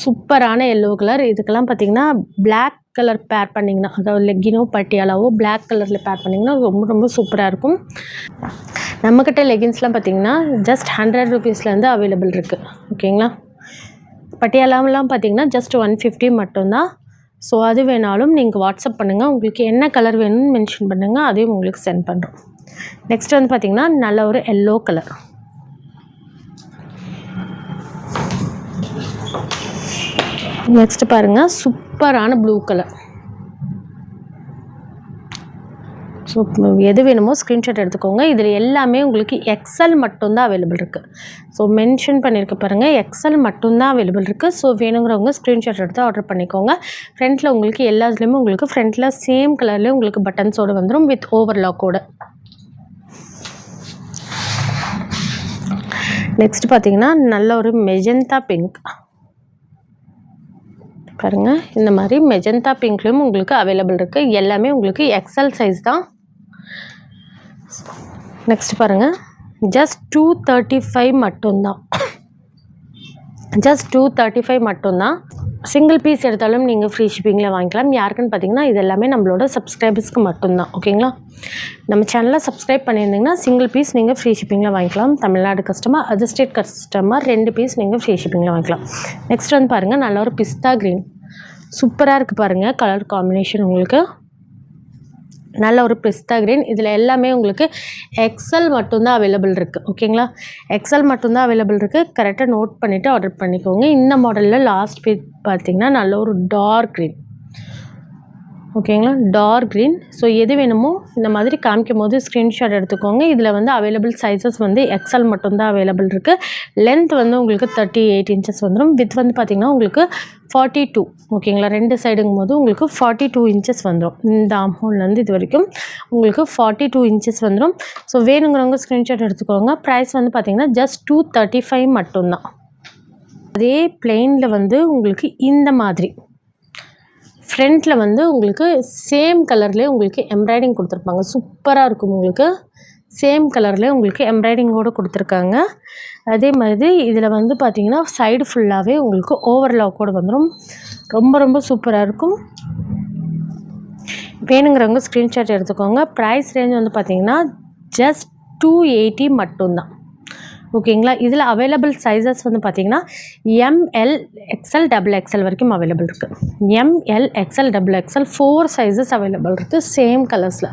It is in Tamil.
சூப்பரான எல்லோ கலர். இதுக்கெல்லாம் பார்த்தீங்கன்னா பிளாக் கலர் பேர் பண்ணிங்கன்னா, அதாவது லெக்கினோ பட்டியாலாவோ பிளாக் கலரில் பேர் பண்ணிங்கன்னா ரொம்ப ரொம்ப சூப்பராக இருக்கும். நம்மக்கிட்ட லெகின்ஸ்லாம் பார்த்தீங்கன்னா ஜஸ்ட் 100 ரூபீஸ்லேருந்து அவைலபிள் இருக்குது. ஓகேங்களா? பட்டியாலாவெலாம் பார்த்தீங்கன்னா ஜஸ்ட் 150 மட்டும்தான். ஸோ அது வேணாலும் நீங்கள் வாட்ஸ்அப் பண்ணுங்கள். உங்களுக்கு என்ன கலர் வேணும்னு மென்ஷன் பண்ணுங்கள், அதையும் உங்களுக்கு சென்ட் பண்ணுறோம். நெக்ஸ்ட் வந்து பார்த்திங்கன்னா நல்ல ஒரு எல்லோ கலர். நெக்ஸ்ட் பாருங்கள், சூப்பரான ப்ளூ கலர். ஸோ எது வேணுமோ ஸ்க்ரீன்ஷாட் எடுத்துக்கோங்க. இதில் எல்லாமே உங்களுக்கு எக்ஸல் மட்டும்தான் அவைலபிள் இருக்குது. ஸோ மென்ஷன் பண்ணியிருக்க பாருங்கள், எக்ஸல் மட்டும்தான் அவைலபிள் இருக்குது. ஸோ வேணுங்கிறவங்க ஸ்க்ரீன்ஷாட் எடுத்து ஆர்டர் பண்ணிக்கோங்க. ஃப்ரண்ட்டில் உங்களுக்கு எல்லாத்துலேயுமே உங்களுக்கு ஃப்ரண்ட்டில் சேம் கலர்லேயே உங்களுக்கு பட்டன்ஸோடு வந்துடும் வித் ஓவர்லாக்கோடு. நெக்ஸ்ட் பார்த்தீங்கன்னா நல்ல ஒரு மெஜந்தா பிங்க் பாருங்கள். இந்த மாதிரி மெஜந்தா பிங்க்லேயும் உங்களுக்கு அவைலபிள் இருக்குது. எல்லாமே உங்களுக்கு எக்ஸல் சைஸ் தான். நெக்ஸ்ட் பாருங்கள், ஜஸ்ட் 235 மட்டும்தான். ஜஸ்ட் 235 மட்டும்தான். சிங்கிள் பீஸ் எடுத்தாலும் நீங்கள் ஃப்ரீ ஷிப்பிங்கில் வாங்கிக்கலாம். யாருக்குன்னு பார்த்தீங்கன்னா இது எல்லாமே நம்மளோட சப்ஸ்கிரைபர்ஸ்க்கு மட்டும்தான். ஓகேங்களா? நம்ம சேனலில் சப்ஸ்கிரைப் பண்ணியிருந்தீங்கன்னா சிங்கிள் பீஸ் நீங்கள் ஃப்ரீ ஷிப்பிங்கில் வாங்கிக்கலாம். Tamil Nadu customer, other state customer 2 piece நீங்கள் ஃப்ரீ ஷிப்பிங்கில் வாங்கிக்கலாம். நெக்ஸ்ட் வந்து பாருங்கள், நல்ல ஒரு பிஸ்தா க்ரீன். சூப்பராக இருக்குது பாருங்கள் கலர் காம்பினேஷன். உங்களுக்கு நல்ல ஒரு பிஸ்தா க்ரீன். இதில் எல்லாமே உங்களுக்கு எக்ஸல் மட்டும்தான் அவைலபிள் இருக்குது. ஓகேங்களா? எக்ஸல் மட்டும்தான் அவைலபிள் இருக்குது. கரெக்டாக நோட் பண்ணிவிட்டு ஆர்டர் பண்ணிக்கோங்க. இந்த மாடலில் லாஸ்ட் பீஸ் பார்த்திங்கன்னா நல்ல ஒரு டார்க் க்ரீன். ஓகேங்களா? Dark green. ஸோ எது வேணுமோ இந்த மாதிரி காமிக்கும் போது ஸ்க்ரீன்ஷாட் எடுத்துக்கோங்க. இதில் வந்து அவைலபிள் சைஸஸ் வந்து எக்ஸல் மட்டும்தான் அவைலபிள் இருக்குது. லென்த் வந்து உங்களுக்கு 38 இன்ச்சஸ் வந்துடும். வித் வந்து பார்த்திங்கன்னா உங்களுக்கு 42. ஓகேங்களா? 2 சைடுங்கும் போது உங்களுக்கு 42 இன்ச்சஸ் வந்துடும். இந்த ஆம்ஹோல்லேருந்து இது வரைக்கும் உங்களுக்கு 42 இன்ச்சஸ் வந்துடும். ஸோ வேணுங்கிறவங்க ஸ்க்ரீன்ஷாட் எடுத்துக்கோங்க. ப்ரைஸ் வந்து பார்த்திங்கன்னா ஜஸ்ட் 235 மட்டும்தான். அதே பிளெயினில் வந்து உங்களுக்கு இந்த மாதிரி ஃப்ரண்ட்டில் வந்து உங்களுக்கு சேம் கலர்லேயே உங்களுக்கு எம்ப்ராய்டிங் கொடுத்துருப்பாங்க. சூப்பராக இருக்கும். உங்களுக்கு சேம் கலர்லேயே உங்களுக்கு எம்ப்ராய்டிங்கோடு கொடுத்துருக்காங்க. அதே மாதிரி இதில் வந்து பார்த்திங்கன்னா சைடு ஃபுல்லாகவே உங்களுக்கு ஓவர்லாக்கோடு வந்துடும். ரொம்ப ரொம்ப சூப்பராக இருக்கும். வேணுங்கிறவங்க ஸ்க்ரீன்ஷாட் எடுத்துக்கோங்க. ப்ரைஸ் ரேஞ்ச் வந்து பார்த்திங்கன்னா ஜஸ்ட் 280 மட்டும்தான். ஓகேங்களா? இதில் அவைலபிள் சைஸஸ் வந்து பார்த்திங்கன்னா எம்எல் எக்ஸ்எல் XXL வரைக்கும் அவைலபிள் இருக்குது. M L XL XXL 4 sizes available இருக்குது சேம் கலர்ஸில்.